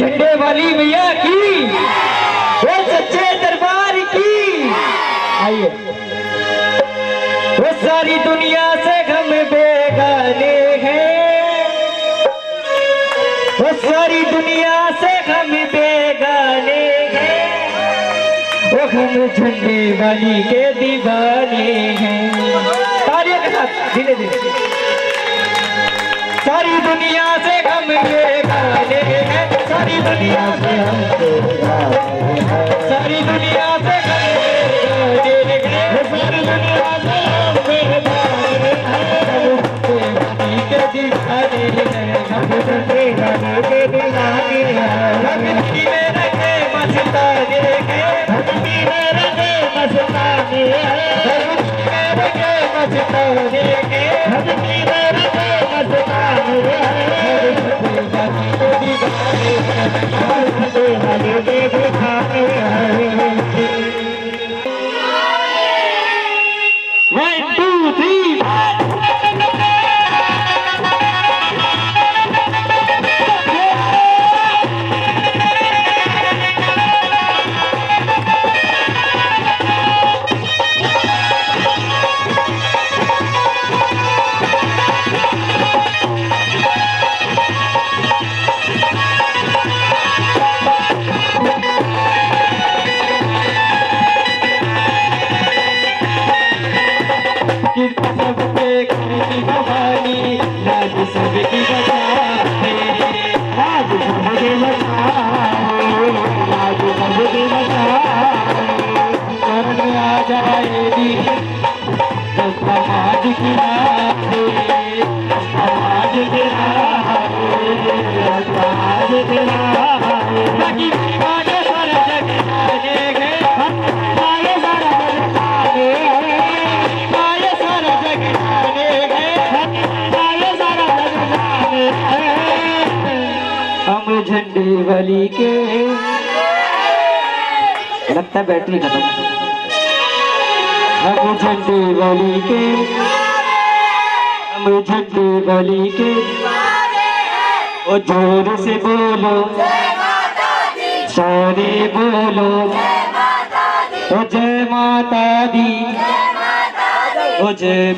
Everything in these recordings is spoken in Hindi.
झंडे वाली मैया की, वो सच्चे दरबार की। आइए। वो सारी दुनिया से हम बेगाने हैं, वो सारी दुनिया से हम बेगाने हैं, वो हम झंडे वाली के दीवाने हैं। तालियों के साथ धीरे धीरे। सारी दुनिया से हम बेगाने हैं, सारी दुनिया से हम बेगाने हैं, सारी दुनिया से हम बेगाने हैं, सारी दुनिया से हम बेगाने हैं, हम के दीवाने हैं, हम झंडे वाले के दीवाने हैं। भक्ति में रंगे मस्ताने हैं, भक्ति में रंगे मस्ताने हैं, भक्ति में रंगे मस्ताने हैं, भक्ति में रंगे मस्ताने हैं, झंडे वाले के दीवाने हैं। 1 2 3 सबके की भवानी, लाज सबकी बचाए, लाज सबके बचाए, लाज सबके बचाए। शरण में आ जाएगी जब समाज की राह, समाज की राह, समाज की राह। ताकि दीवाने सारे जग जाने गए, हमारे सारा जग जाने हम झंडे वाली के। लगता है बैटरी खत्म। हम झंडे वाली के, हम झंडे वाली के। ओ जोर से बोलो, सारे बोलो, ओ जय माता दी, ओ जय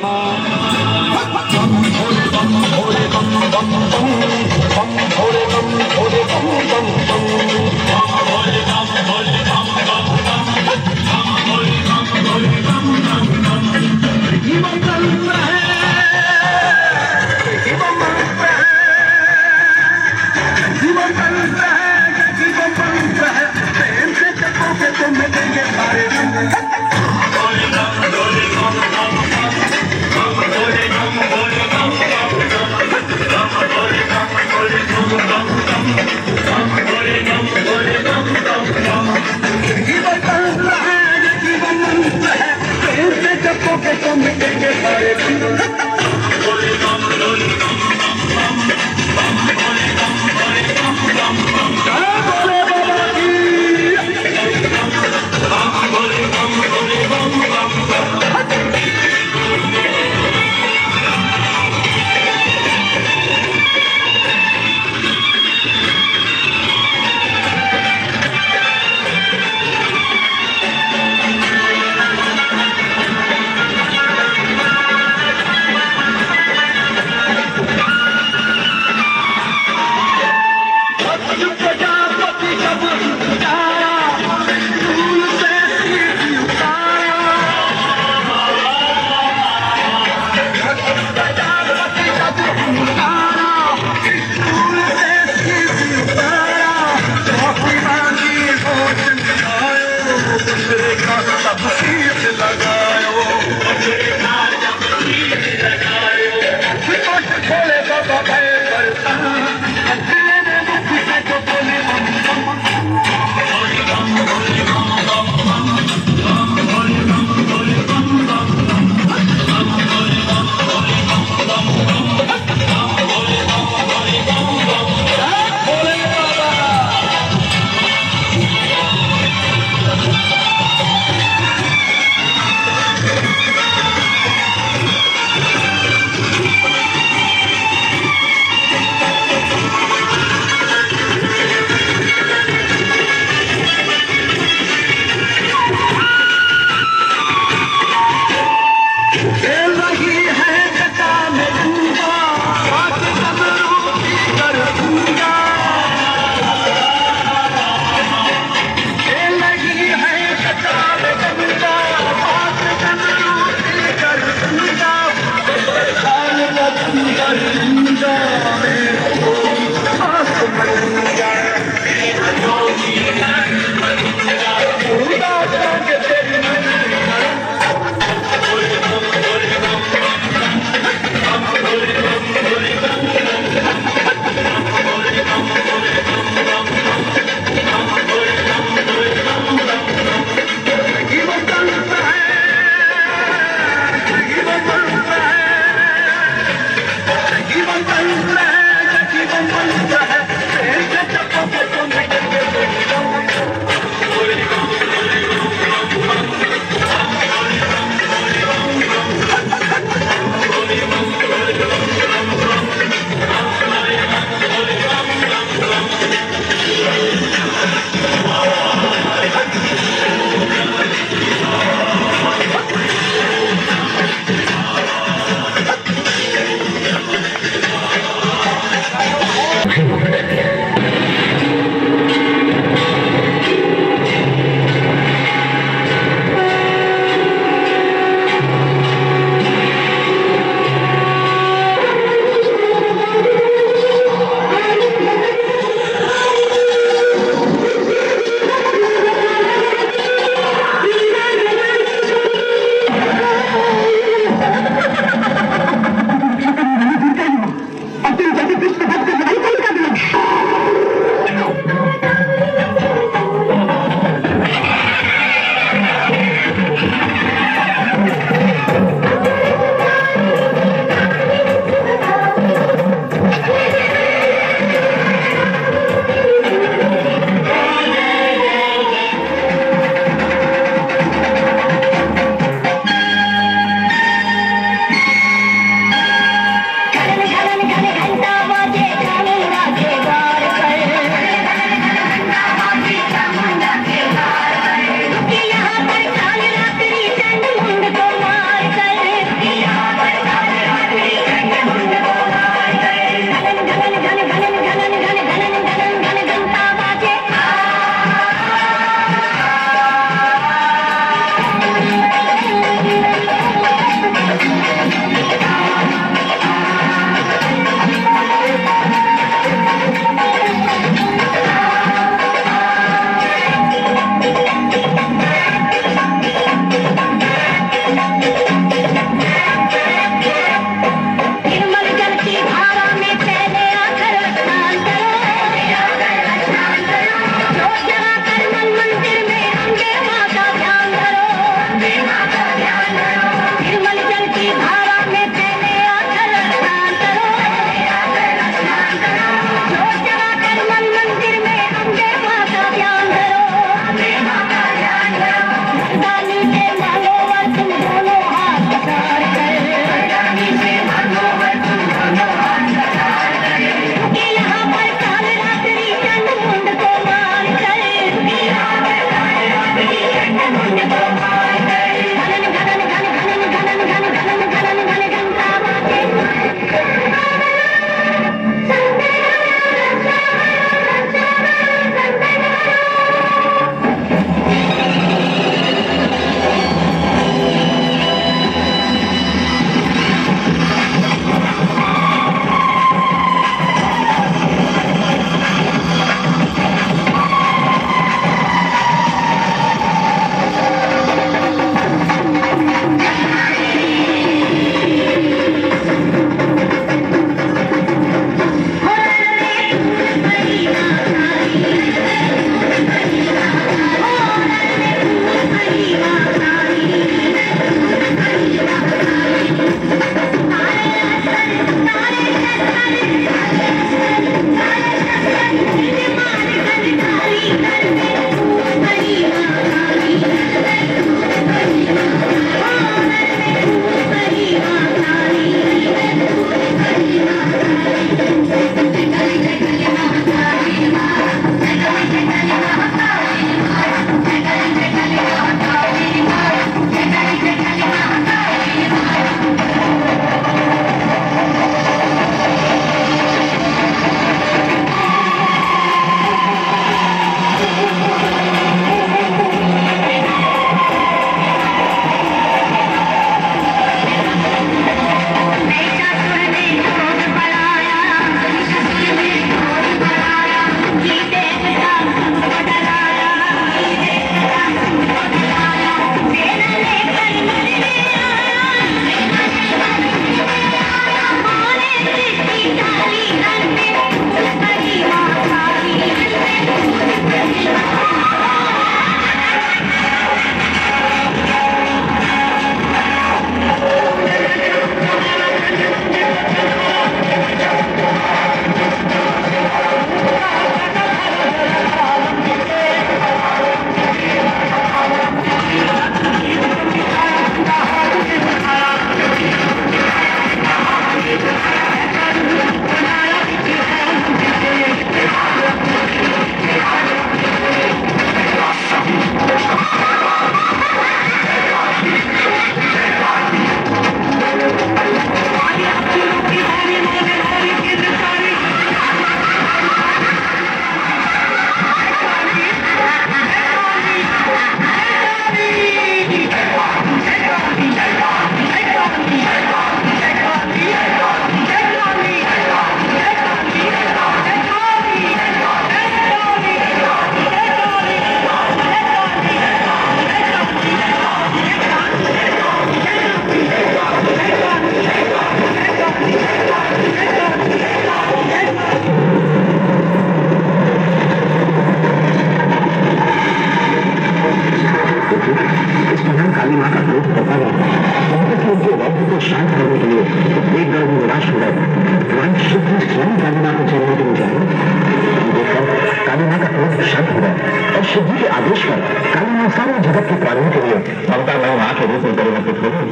शुद्धि के आदेश पर काली सारे जगत के प्राणों के लिए ममता मैं वहां के रूप में परिवर्तित करूं।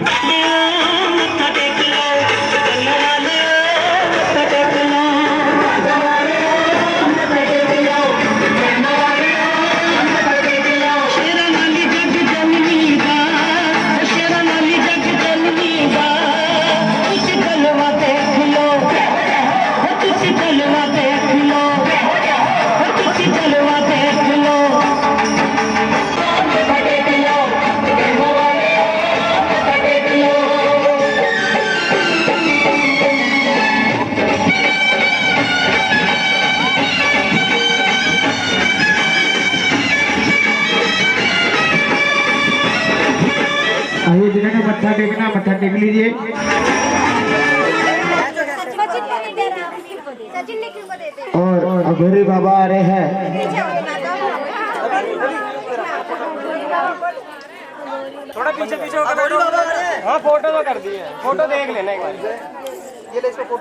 आइए जिन्होंने मत्था टेकना मत्था टेक लीजिए। और अघोरी बाबा आ रहे हैं। थोड़ा पीछे पीछे होकर हाँ फोटो तो कर दी है, फोटो देख लेना एक बार। ये ले इसको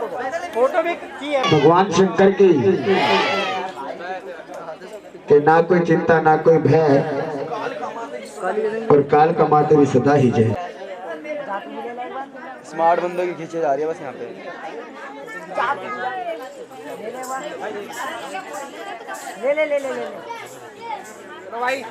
फोटो भी की है। भगवान शंकर की कि ना कोई चिंता ना कोई भय और काल का माते भी सदा ही जय। स्मार्ट बंदों की खींचे जा रही है बस यहाँ पे। ले ले ले ले ले तो भाई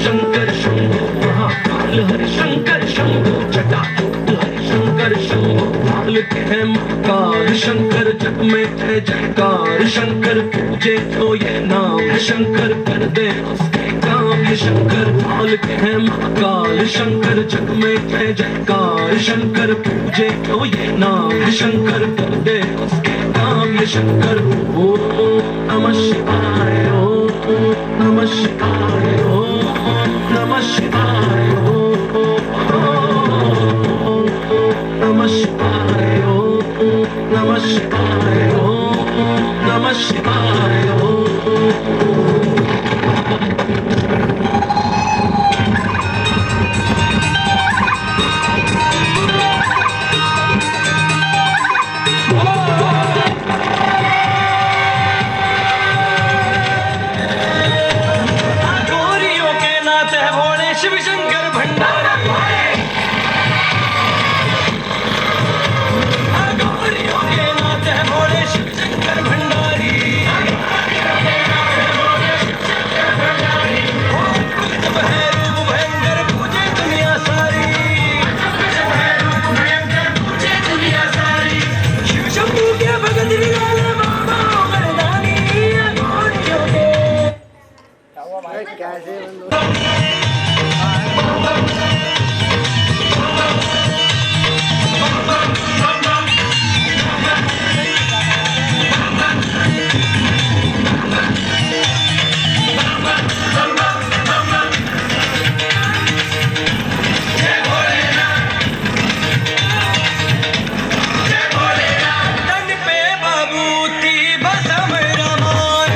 शंकर शंभो महाकाल हरि शंकर शंभो जटाजूट हरि शंकर शंभो काल के है महाकाल शंकर जग में है जयकार शंकर पूजे तो ये नाम है शंकर कर दे उसके काम है शंकर काल के है महाकाल शंकर जग में है जयकार शंकर पूजे तो ये नाम है शंकर कर दे उसके काम है शंकर। ओम नमः शिवाय ओम नमः शिवाय नमः शिवाय नमः शिवाय नमः शिवाय नमः शिवाय शंकर भंडारी गौरियों के नाथ है भोले शिव शंकर भंडारी जब है रूप भयंकर पूजे दुनिया सारी शिव शंभू के भगत निराले बाबा मर्दानी गौरियों के तन पे बाबूती भस्म रमान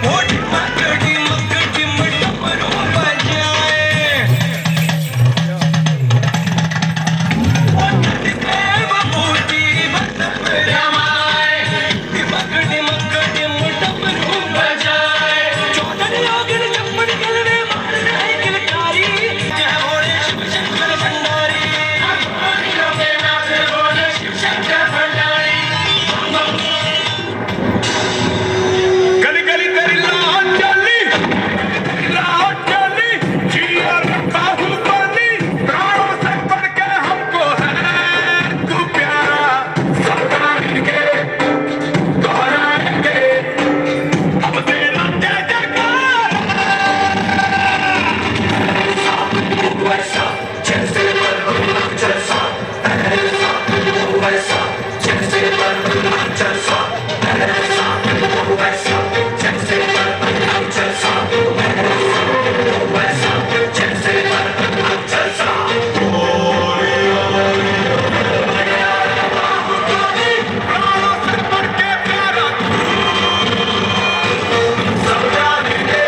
ओ डिमक डिमक डिम डमरू बजाए ओ तन पे बाबूती भस्म रमाए डिमक डिमक डिम डमरू बजाए चौधर लोगन चप्पड़ गलवे मार रहे किलकारी जय भोले शिव शंकर भंडारी गौरियों के नाथ भोले शिव शंकर भंडारी गली गली तेरी लाट चली जिया रखा हूँ पानी प्राणों से बढ़ के हमको है तू प्यारा सताएंगे दोहराएंगे हम तेरा जय जयकार वैसा जैसे अरुणाचल सा ऐसा वैसा जैसे अरुणाचल सा ऐसा वैसा जैसे अरुणाचल सा वैसा जैसे अरुणाचल सा प्राणों से बढ़ के प्यारा समझाएंगे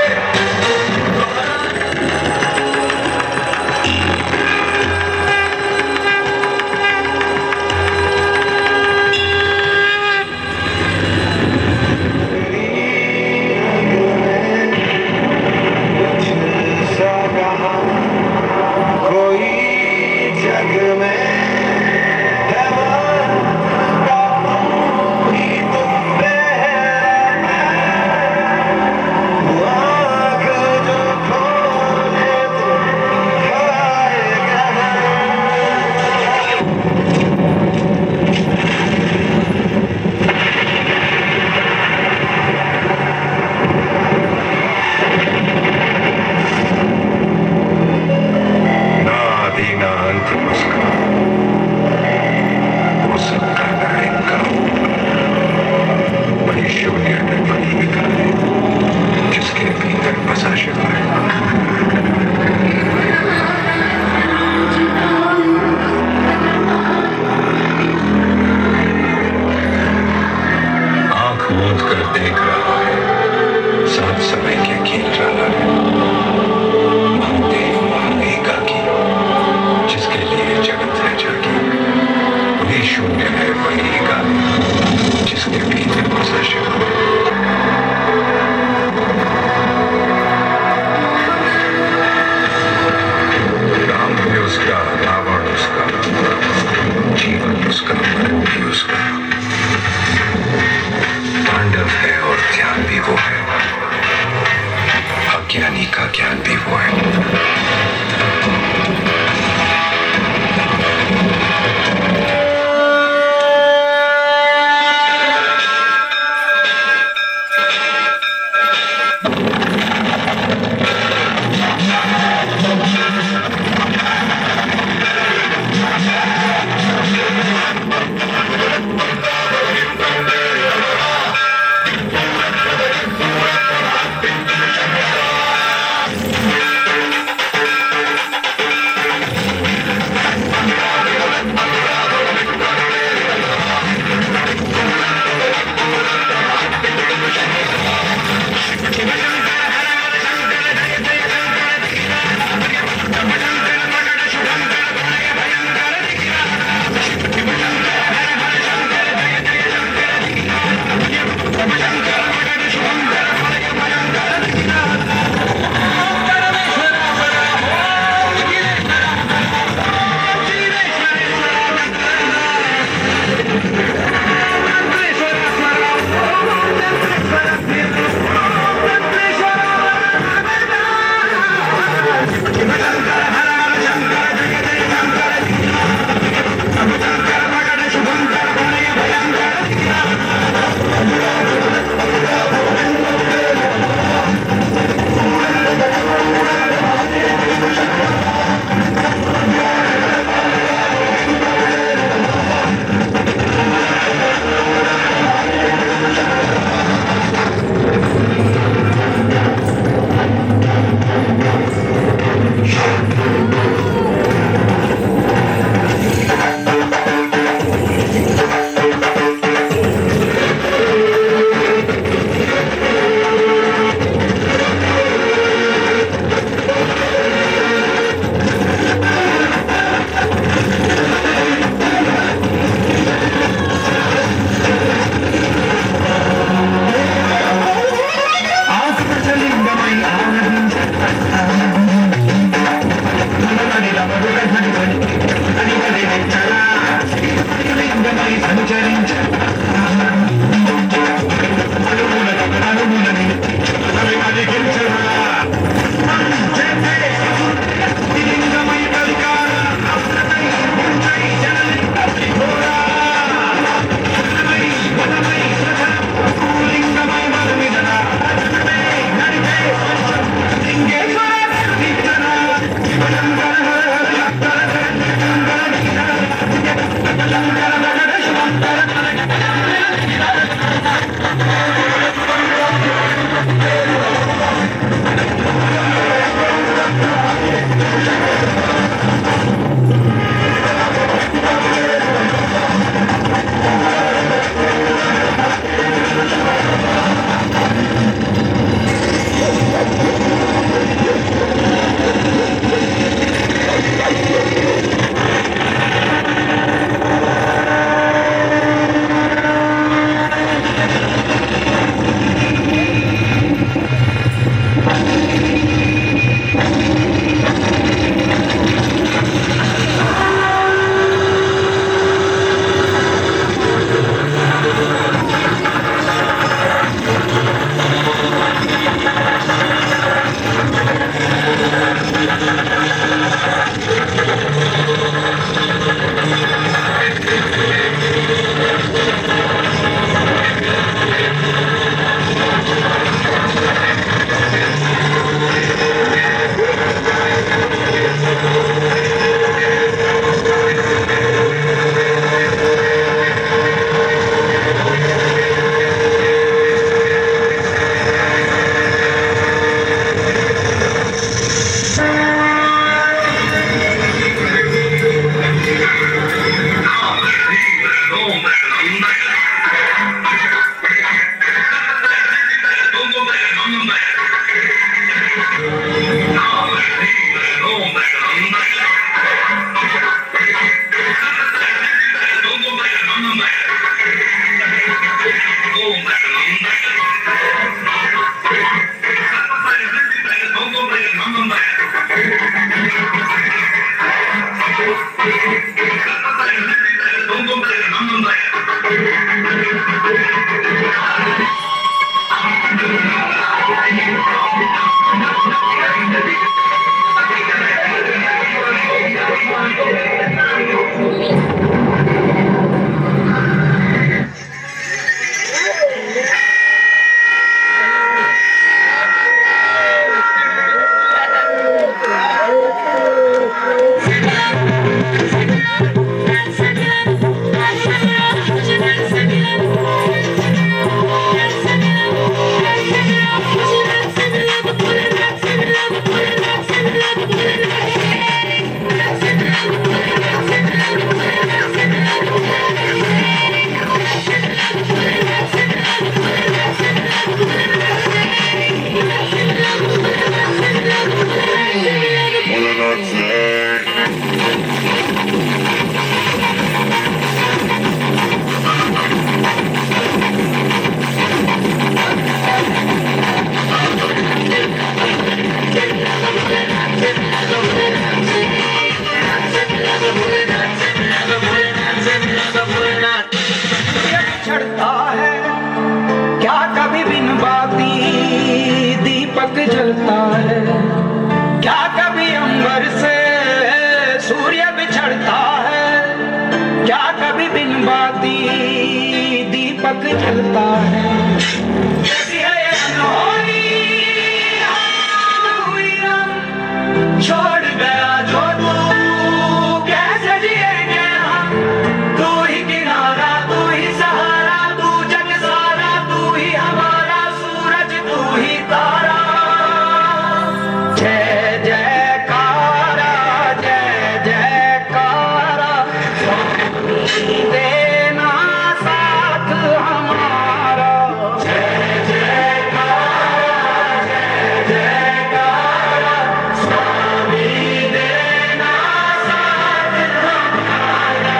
ना आदि ना अंत उसका वो सबका नायक का वही शून्य निर्मली का है जिसके भीतर बसा शिव है आंख मूंद कर देख रहा है सात समय के खेल रहा है महादेव महादेगा की जिसके लिए जगत है जागी वही शून्य है वही एका जिसके भीतर बसा शिव है राम भी उसका रावण उसका जीवन उसका मरण भी उसका तांडव है और ध्यान भी वो है अज्ञानी का ज्ञान भी वो है चलता है। कैसी है ये अनहोनी हुई हम, छोड़ गया जो तू कैसे जिएंगे हम। तू ही किनारा, तू ही सहारा, तू जग सारा, तू ही हमारा सूरज, तू ही तारा। जय जयकारा, जय जयकारा, स्वामी देना साथ हमारा। जय जयकारा, जय जयकारा, स्वामी देना साथ हमारा।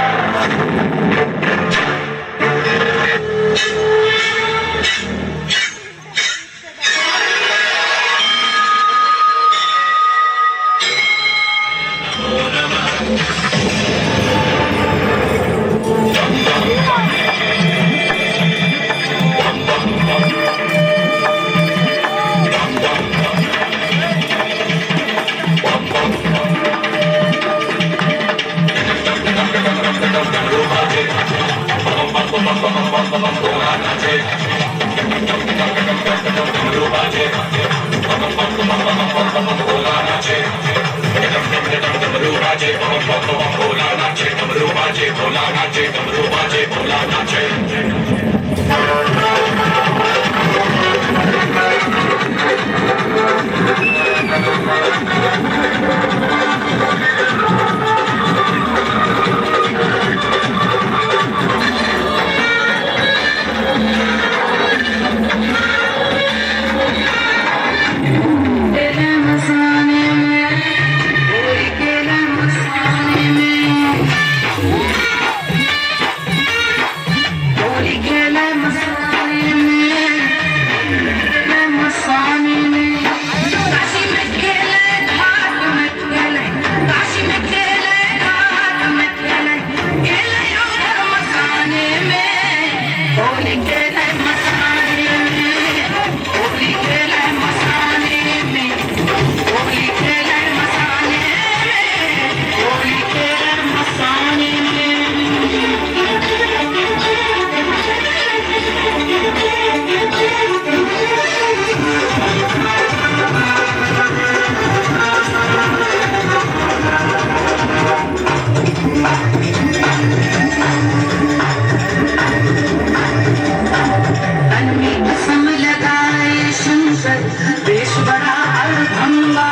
देश बड़ा अड़भंगा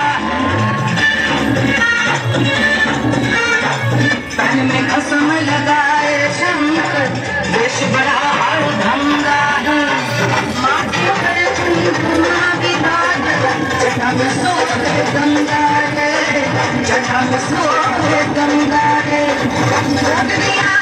तन में कसम लगाए शंकर, देश बड़ा अड़भंगा है। माटी पर चुनचुना विराज, जटा में सोते गंगा है, जटा में सोते गंगा है। छोड़ दिया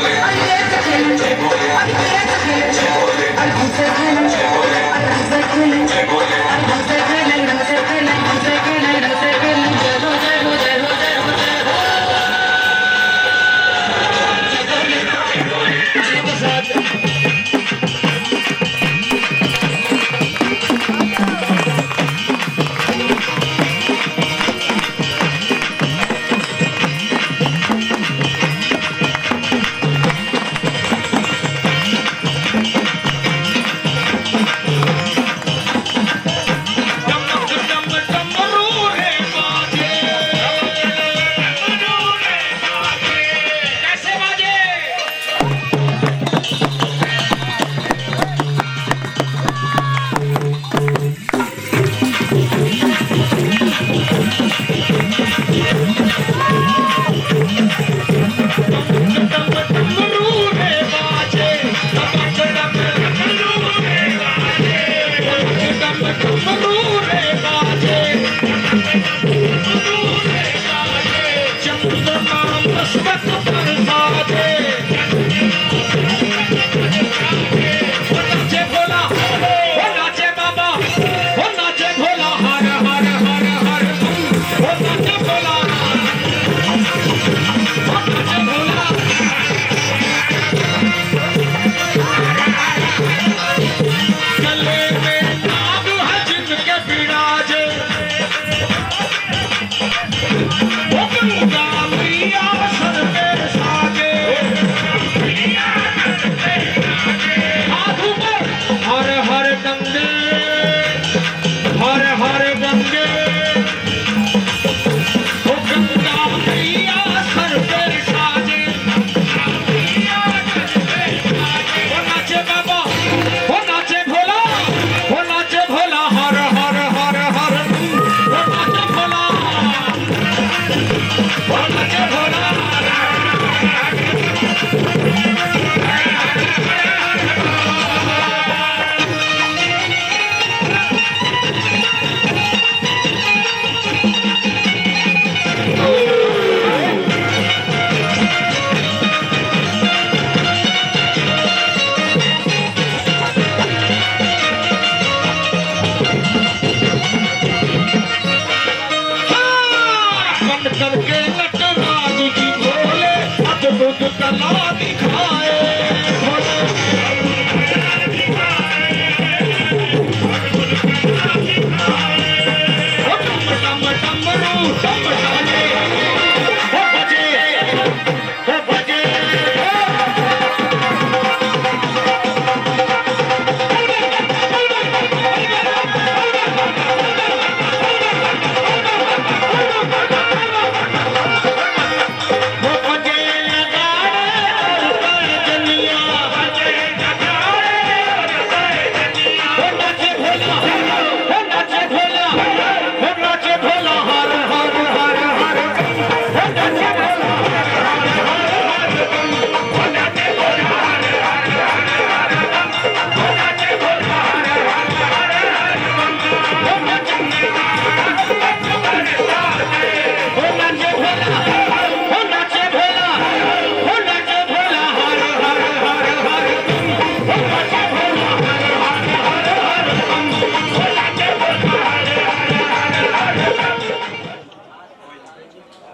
I करके नटराज जी बोले अद्भुत कला दिखाए टम टमरू टम टमे हो बजे हो बजे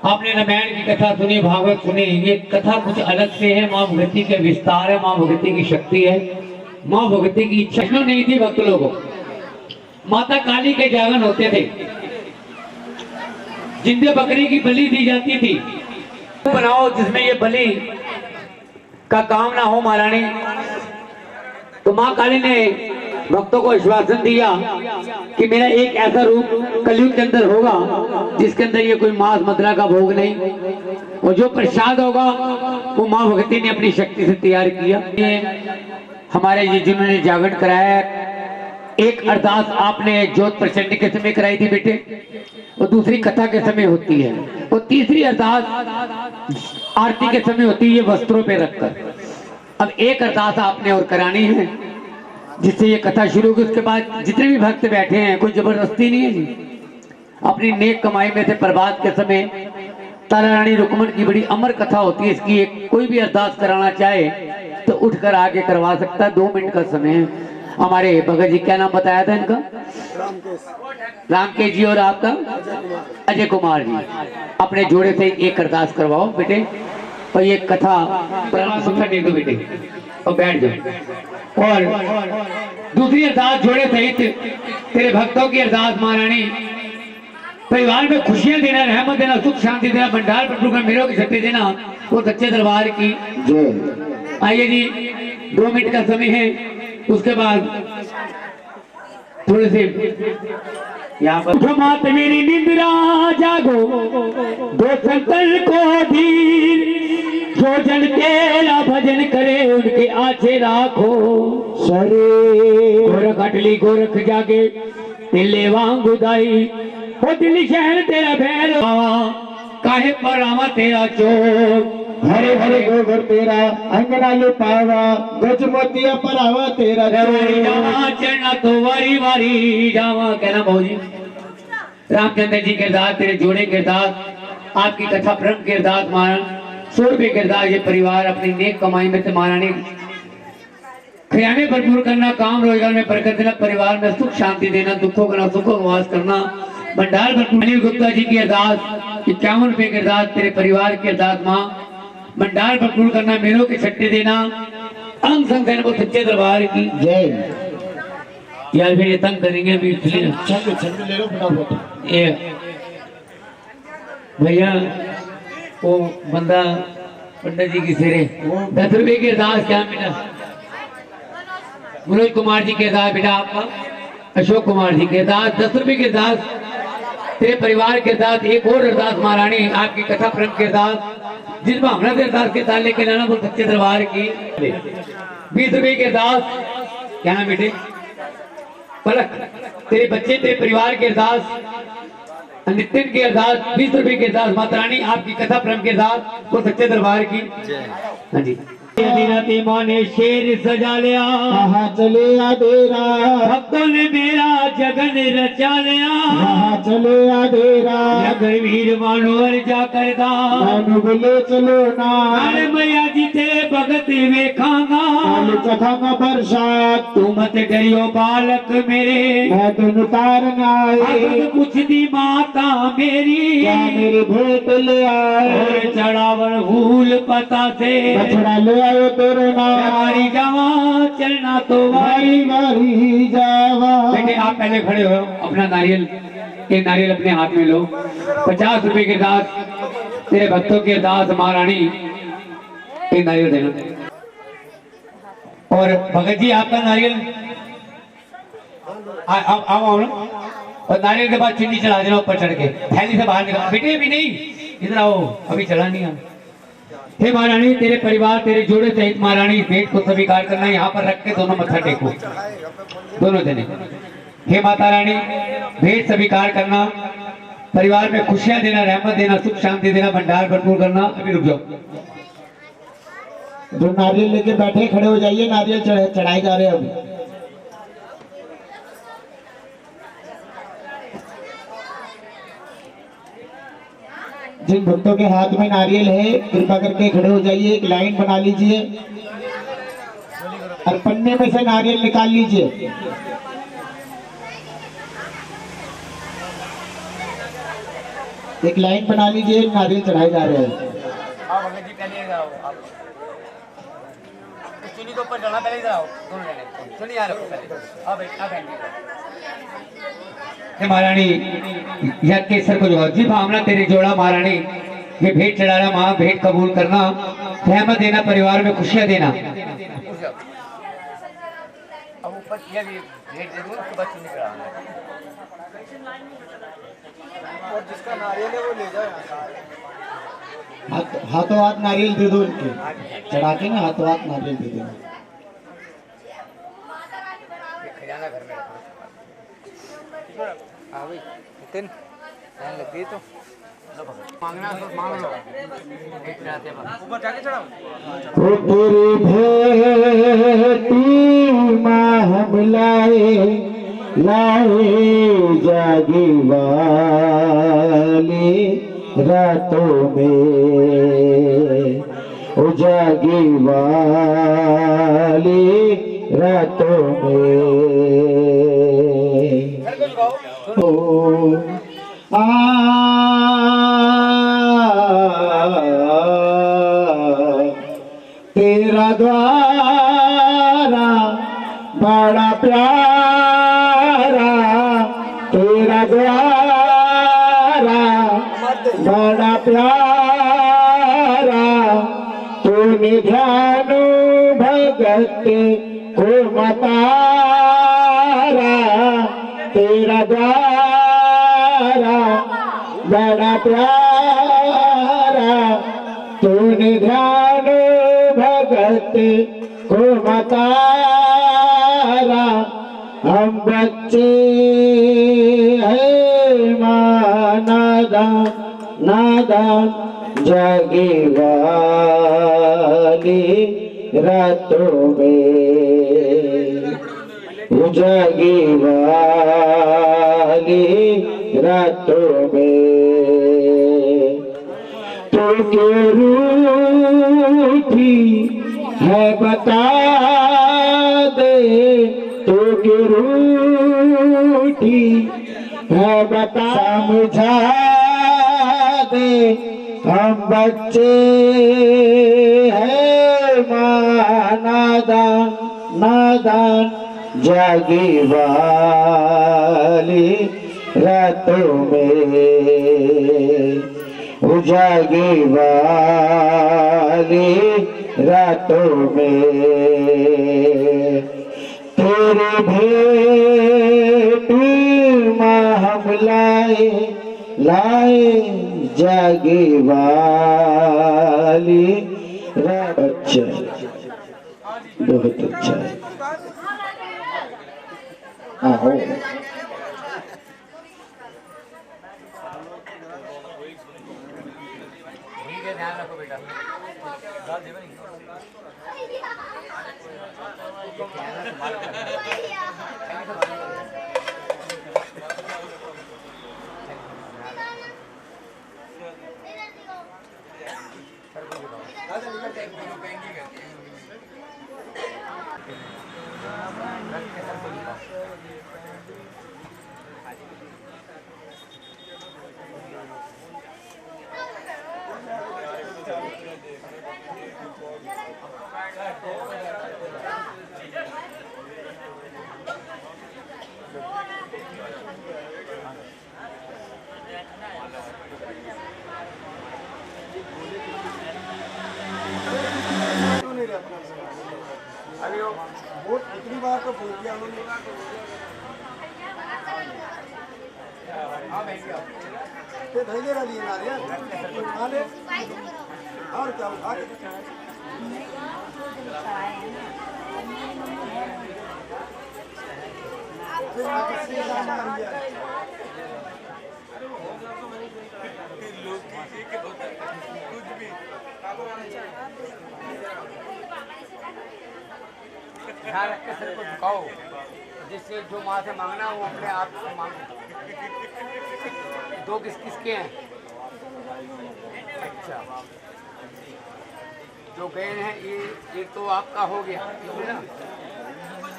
आपने रामायण की कथा सुनी, भागवत सुनी। ये कथा कुछ अलग से है। माँ भगवती के विस्तार है, माँ भगवती की शक्ति है, माँ भगवती की इच्छा नहीं थी भक्त लोगों। माता काली के जागरण होते थे, जिंदे बकरी की बलि दी जाती थी। बनाओ जिसमें ये बलि का काम ना हो महारानी। तो माँ काली ने भक्तों को आश्वासन दिया कि मेरा एक ऐसा रूप कलयुग के अंदर होगा जिसके अंदर ये कोई मांस मदिरा का भोग नहीं, और जो प्रसाद होगा वो माँ भगवती ने अपनी शक्ति से तैयार किया। ये हमारे ये जिन्होंने जागरण कराया, एक अरदास आपने ज्योत प्रचंड के समय कराई थी बेटे, और दूसरी कथा के समय होती है, और तीसरी अरदास आरती के समय होती है, ये वस्त्रों पे रखकर। अब एक अरदास आपने और करानी है जिससे ये कथा शुरू होगी। उसके बाद जितने भी भक्त बैठे हैं, कोई जबरदस्ती नहीं है जी, अपनी नेक कमाई में से प्रभात के समय तारा रानी रुक्मण की बड़ी अमर कथा होती है। इसकी एक कोई भी अरदास कराना चाहे तो उठकर आगे करवा सकता है। 2 मिनट का समय है। हमारे भगत जी क्या नाम बताया था इनका? रामकेश जी। और आपका? अजय कुमार जी। अपने जोड़े से एक अरदास करवाओ बेटे, और ये कथा प्रारंभ सुनकर दे दो बेटे, और बैठ जाओ। और दूसरी अरदास जोड़े सहित तेरे भक्तों की अरदास महारानी, परिवार में खुशियां देना, रहमत देना, सुख शांति देना, भंडार पर मेरों की शक्ति देना, वो सच्चे दरबार की जय। आइए जी, 2 मिनट का समय है। उसके बाद थोड़े से यहाँ पर मात मेरी निंद्रा जागो, दो संतन को धीर, जो जन तेरा भजन करे उनके आछे राखो। सरे गोरख अटली गोरख जागे, तिल्ले वांग उदाई, वो दिल्ली शहर तेरा भैरव, काहे पर आवा तेरा चोर। हरे हरे गोबर तेरा अंगना लुटावा, गज मोतिया परावा तेरा जावा चढ़ना तो वारी वारी जावा। कहना भाजी रामचंद्र जी किरदार, तेरे जोड़े किरदार, आपकी कथा ब्रह्म किरदार, महाराज 100 रुपये किरदार। ये परिवार अपनी नेक कमाई में से महारानी खजाने भरपूर करना, काम रोजगार में बरकत देना, परिवार में सुख शांति देना, दुखों का सुखों का वास करना, भंडार भरपूर। अनिल गुप्ता जी की अरदास 51 रुपये किरदार, तेरे परिवार की अरदास माँ, भंडार भरपूर करना, मेरों की शक्ति देना, अंग संग देना, वो सच्चे दरबार की जय। यार फिर ये तंग करेंगे अभी, इसलिए छंद ले लो फटाफट। ये भैया वो बंदा पंडित जी की सिरे 10 रुपये की अरदास। क्या बेटा? मनोज कुमार जी के अरदास बेटा, आपका अशोक कुमार जी के अरदास 10 रुपये की अरदास, तेरे परिवार के अरदास। एक और अरदास महारानी, आपकी कथा प्रेम के अरदास, जिस भावना से अरदास के साथ लेके लाना, वो सच्चे दरबार की 20 रुपये की अरदास। क्या है बेटे? पलक, तेरे बच्चे तेरे परिवार के अरदास, नितिन की अरदास 20 रुपये की अरदास। माता रानी आपकी कथा प्रेम के अरदास, वो सच्चे दरबार की। हाँ जी। राती माँ ने शेर सजा लिया, कहाँ चले आधेरा, भक्तों ने मेरा जगन रचा लिया, कहाँ चले आधेरा, नगर वीर मानो जा करदा, मानो बोले चलो ना, अरे मैया जी तेरे भगत वेखांगा चखांगा प्रसाद तू मत डरियो बालक मेरे मैं तुम तारना भगत पुछदी माता मेरी क्या मेरी भेंट ले आए और चढ़ावर भूल पता से बछड़ा ले आयो तेरे नाम हमारी जावा चलना तो वारी वारी जावा। बेटे आप पहले खड़े हो अपना नारियल ये नारियल अपने हाथ में लो 50 रुपए के साथ तेरे भक्तों के दास महारानी ये नारियल देना और भगत जी आपका नारियल आओ ना और नारियल के बाद चुन्नी चढ़ा देना ऊपर चढ़ के थैली से बाहर निकाल बेटे भी नहीं इधर आओ अभी चढ़ा नहीं है। हे महारानी तेरे परिवार तेरे जोड़े सहित महारानी भेंट को स्वीकार करना यहाँ पर रख के दोनों मत्था टेको दोनों जने। हे माता रानी भेंट स्वीकार करना परिवार में खुशियां देना रहमत देना सुख शांति देना भंडार भरपूर करना। अभी रुक जाओ जो नारियल लेके बैठे खड़े हो जाइए नारियल चढ़ाए जा रहे हैं अभी। जिन भक्तों के हाथ में नारियल है कृपा करके खड़े हो जाइए एक लाइन बना लीजिए और पन्ने में से नारियल निकाल लीजिए। एक लाइन बना लीजिए नारियल चढ़ाए जा रहे हैं। चुन्नी के ऊपर चढ़ना पहले इधर आओ दोनों जने चुन्नी आ रखो पहले महारानी यह केसर को जो जी भावना तेरे जोड़ा महारानी ये भेंट चढ़ाना माँ भेंट कबूल करना रहमत देना परिवार में खुशियां देना। अब ऊपर ये भी भेंट दे दूं उसके बाद चुन्नी चढ़ाना और जिसका नारियल है वो ले जाओ हाथों हाथ नारियल दे दो उनके चढ़ा के ना हाथों हाथ नारियल दे दो। खजाना घर में हाँ भाई नितिन लाइन लग गई तो मांगना तो मांग लो ऊपर जाके चढ़ाओ तेरी भेंटी माँ हम लाए जागी वाली रातों में उजागी वाली रातों में तेरा द्वारा बड़ा प्यारा तेरा द्वारा बड़ा प्यारा तूने ध्यान भगत को मतारा तेरा द्वारा बड़ा प्यारा तूने ध्यान भगत को मतारा हम बच्चे हैं नादान नादान जागे वाली रातों में जागे वाली रातों में तो क्यों रूठी है बता दे तो क्यों रूठी है बता समझा दे हम बच्चे हैं नादान नादान जागी वाली रातों में उजागी वाली रातों में तेरे भेंट माँ हम लाए जागी वाली रात। अच्छा बहुत अच्छा आओ ध्यान रखो बेटा धैर्य वाली नारियल खा ले और क्या उठा के ध्यान रख के सिर को झुकाओ, जिससे जो माँ से मांगना हो वो अपने आप से मांगो। दो किस किसके हैं? अच्छा, जो गए हैं ये तो आपका हो गया है ना,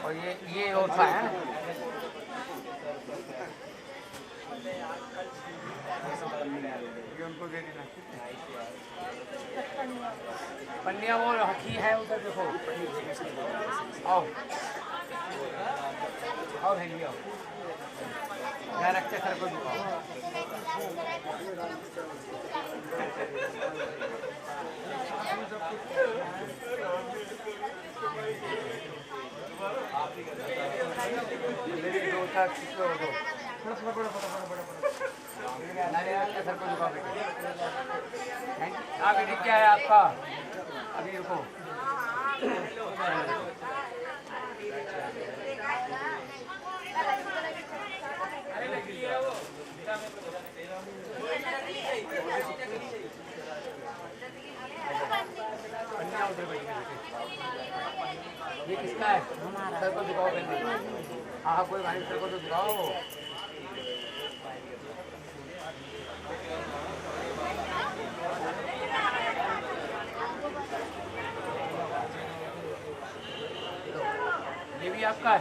और ये और सा है ये उनको दे देना। पन्निया वो हकी है उधर देखो, आओ आओ है लिया, ध्यान रखते सर को झुकाओ। सर को झुकाओ बेटे। बेटे क्या है आपका? अभी रुको, ये किसका है? सर को झुकाओ बेटे। हाँ कोई भाई, सर को तो झुकाओ। ये भी आपका है?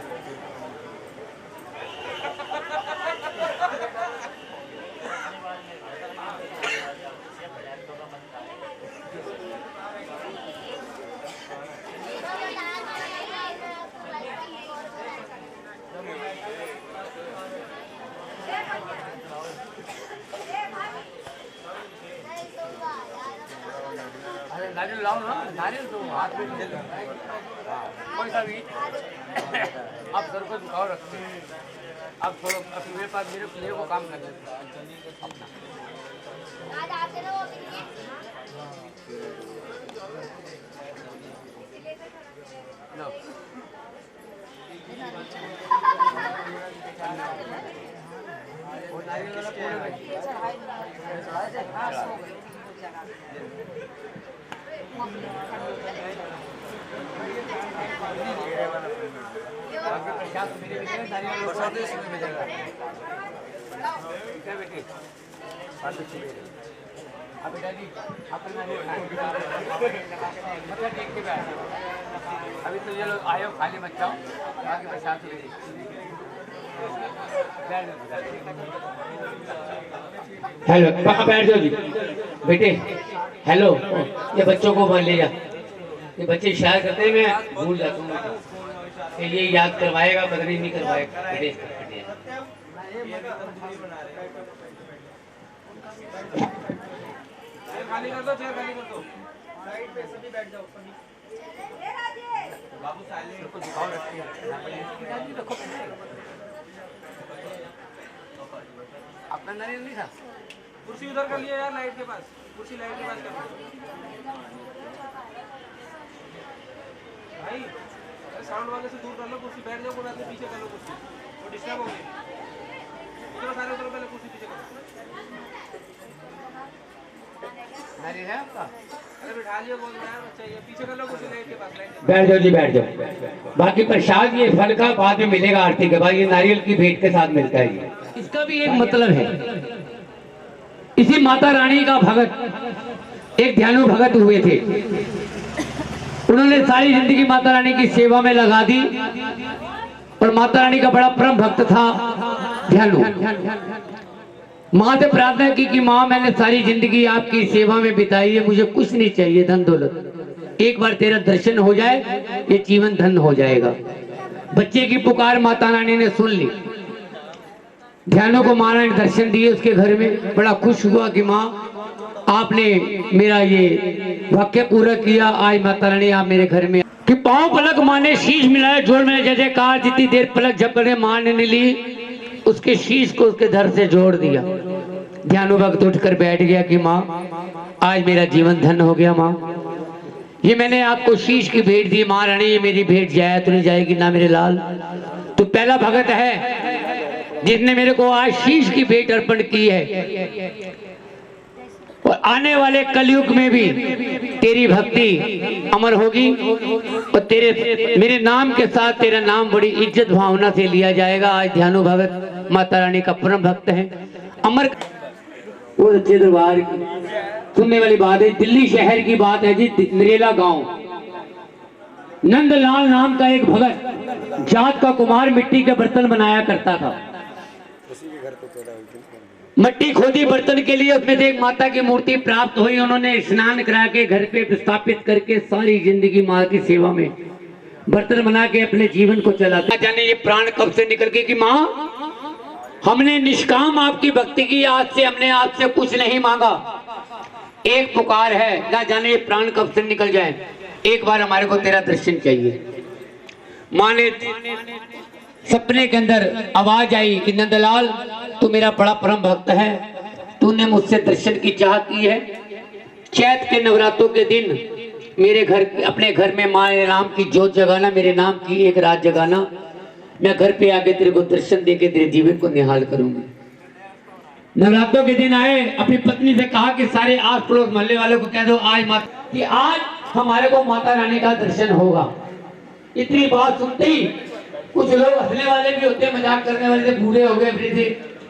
अरे नारियल लाओ ना, नारियल तो हाथ में ले लो, कोई सा भी। आप सर को झुकाओ रखते हैं, अब थोड़ा अब मेरे पास मेरे को काम करने अपना। लो वो नारियल वाला प्रसाद मेरे बेटे में मिलेगा। ठीक है बेटे, अब बेटा जी अपना मतलब देख के बैठ, अभी तो ये लोग आयो खाली मत जाओ, बाकी प्रसाद ले हेलो बैठ जाओ जी बेटे। हेलो, ये बच्चों को मान ले जा, ये बच्चे शायद करते हैं, मैं भूल जाता हूँ। ये याद करवाएगा, बदली नहीं करवाएगा बेटे। खाली कर दो, चेयर खाली कर दो, साइड पे सभी बैठ जाओ सभी। बाबू साइलेंट को दिखाओ रखते हैं। अपना नारियल नहीं था? कुर्सी उधर कर लिया यार, लाइट के पास, कुर्सी लाइट के पास कर भाई। साउंड वाले से दूर कर लो कुर्सी, बैठ जाओ, कोई बात नहीं, पीछे कर लो कुर्सी, वो डिस्टर्ब होगी। उधर सारे उधर, पहले कुर्सी पीछे करो। नारियल है आपका? अरे बिठा लिया, बोल रहा है बच्चा, ये पीछे कर लो कुर्सी लाइट के पास, लाइट के पास। बैठ जाओ जी, बैठ जाओ। बाकी प्रसाद ये फल का बाद में मिलेगा आरती के बाद, ये नारियल की भेंट के साथ मिलता है। ये इसका भी एक मतलब है। इसी माता रानी का भगत एक ध्यानु भगत हुए थे, उन्होंने सारी जिंदगी माता रानी की सेवा में लगा दी, और माता रानी का बड़ा परम भक्त था ध्यानु। माँ से प्रार्थना की कि माँ मैंने सारी जिंदगी आपकी सेवा में बिताई है, मुझे कुछ नहीं चाहिए धन दौलत, एक बार तेरा दर्शन हो जाए ये जीवन धन हो जाएगा। बच्चे की पुकार माता रानी ने सुन ली, ध्यानु को माँ ने दर्शन दिए उसके घर में। बड़ा खुश हुआ कि माँ आपने मेरा ये वाक्य पूरा किया, आज माता रानी आप मेरे घर में। कि पांव पलक माँ ने शीश मिलाया, जोर में जय जयकार, जितनी देर पलक झपकने माँ ने ली, उसके शीश को उसके धर से जोड़ दिया। ध्यानुभक्त उठकर बैठ गया कि माँ आज मेरा जीवन धन्य हो गया। माँ ये मैंने आपको शीश की भेंट दी माँ रानी, ये मेरी भेंट जाए तो नहीं जाएगी ना मेरे लाल। तो पहला भगत है जिसने मेरे को आज शीश की भेंट अर्पण की है, और आने वाले कलयुग में भी तेरी भक्ति अमर होगी, और तेरे मेरे नाम के साथ तेरा नाम बड़ी इज्जत भावना से लिया जाएगा। आज ध्यानु भगत माता रानी का परम भक्त है, अमर वो सच्चे दरबार की सुनने वाली बात है। दिल्ली शहर की बात है जी, नरेला गांव, नंदलाल नाम का एक भगत जात का कुमार मिट्टी के बर्तन बनाया करता था। मिट्टी खोदी बर्तन के लिए, उसमें से एक माता की मूर्ति प्राप्त हुई। उन्होंने स्नान करा के घर पे स्थापित करके सारी जिंदगी माँ की सेवा में बर्तन बना के अपने जीवन को चलाता। जाने ये प्राण कब से निकल गए कि माँ हमने निष्काम आपकी भक्ति की, आज से हमने आपसे कुछ नहीं मांगा, एक पुकार है, ना जाने ये प्राण कब से निकल जाए, एक बार हमारे को तेरा दर्शन चाहिए। माँ ने सपने के अंदर आवाज आई कि नंदलाल तू मेरा बड़ा परम भक्त है, तूने मुझसे दर्शन की चाह की है। चैत के नवरात्रों के दिन मेरे घर, अपने घर में माँ राम की जोत जगाना, मेरे नाम की एक रात जगाना, मैं घर पे आके तेरे को दर्शन देके तेरे जीवन को निहाल करूंगी। नवरात्रों के दिन आए, अपनी पत्नी से कहा कि सारे आस पड़ोस मोहल्ले वालों को कह दो आज हमारे को माता रानी का दर्शन होगा। इतनी बात सुनते ही कुछ लोग हंसने वाले भी होते, मजाक करने वाले, बूढ़े हो गए, फिर से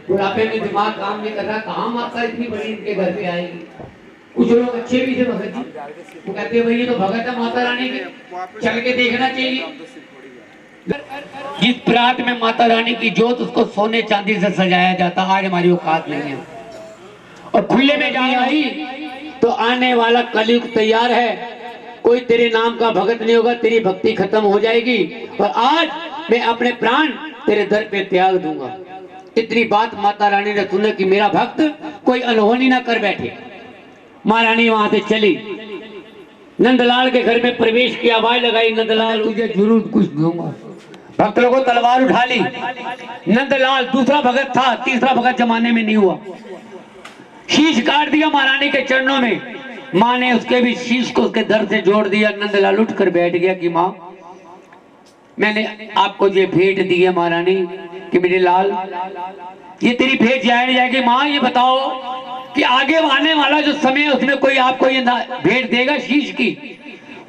बुढ़ापे में दिमाग काम नहीं कर रहा, कहाँ माता इतनी बड़ी इनके घर पे आएगी। कुछ लोग अच्छे भी थे भगत जी, वो कहते भाई ये तो भगत है माता रानी के, चल के देखना चाहिए। जिस प्रात में माता रानी की जोत, उसको सोने चांदी से सजाया जाता, आज हमारी औकात नहीं है। और खुले में जाए आई तो आने वाला कलयुग तैयार है, कोई तेरे नाम का भगत नहीं होगा, तेरी भक्ति खत्म हो जाएगी, और आज मैं अपने प्राण तेरे दर पे त्याग दूंगा। इतनी बात माता रानी ने सुना कि मेरा भक्त कोई अनहोनी ना कर बैठे। माँ रानी वहां से चली, नंदलाल के घर में प्रवेश की, आवाज लगाई नंदलाल तुझे जरूर कुछ दूंगा। भक्त लोगों तलवार उठा ली। नंदलाल दूसरा भगत था, तीसरा भगत जमाने में नहीं हुआ। शीश काट दिया महारानी के चरणों में, माँ ने उसके भी शीश को उसके दर से जोड़ दिया। नंदलाल उठ कर बैठ गया कि माँ मैंने आपको ये भेंट दी है महारानी कि मेरे लाल ये तेरी भेंट जाए जाएगी। माँ ये बताओ कि आगे आने वाला जो समय है उसमें कोई आपको ये भेंट देगा शीश की?